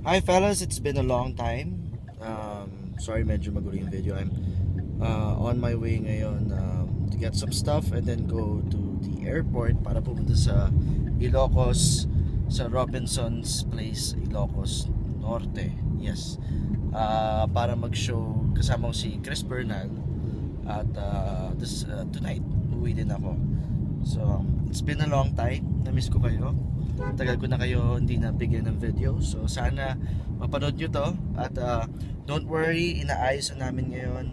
Hi fellas, it's been a long time. Sorry medyo magulo yung video. I'm on my way ngayon to get some stuff and then go to the airport para pumunta sa Ilocos, sa Robinson's Place, Ilocos Norte. Yes. Para mag-show kasama ko si Chris Bernal at tonight uwi din ako. So it's been a long time. Na-miss ko kayo. Tagal ko na kayo hindi nabigyan ng video. So sana mapanood nyo to. At don't worry, inaayos na namin ngayon.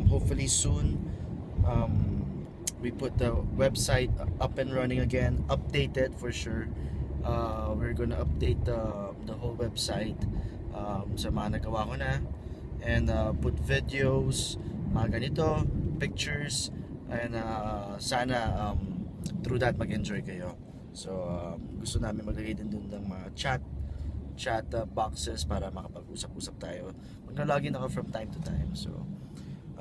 Hopefully soon we put the website up and running again, updated for sure. We're gonna update the whole website sa mga nagawa ko na, and put videos, mga ganito, pictures, and sana through that mag-enjoy kayo. So gusto namin maglagay din dun ng mga chat boxes para makapag-usap-usap tayo. Mag-login ako from time to time. So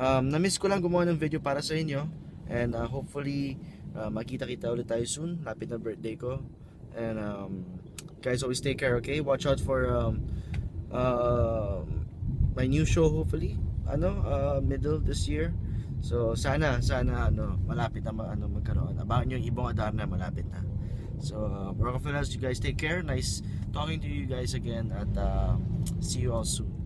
na-miss ko lang gumawa ng video para sa inyo, and hopefully makita-kita ulit tayo soon. Lapit na birthday ko, and guys, always take care, okay? Watch out for my new show, hopefully middle this year. So sana malapit na magkaroon. Abangan nyo yung Ibong Adarna, malapit na. So Rockefellas, you guys take care. Nice talking to you guys again, at see you all soon.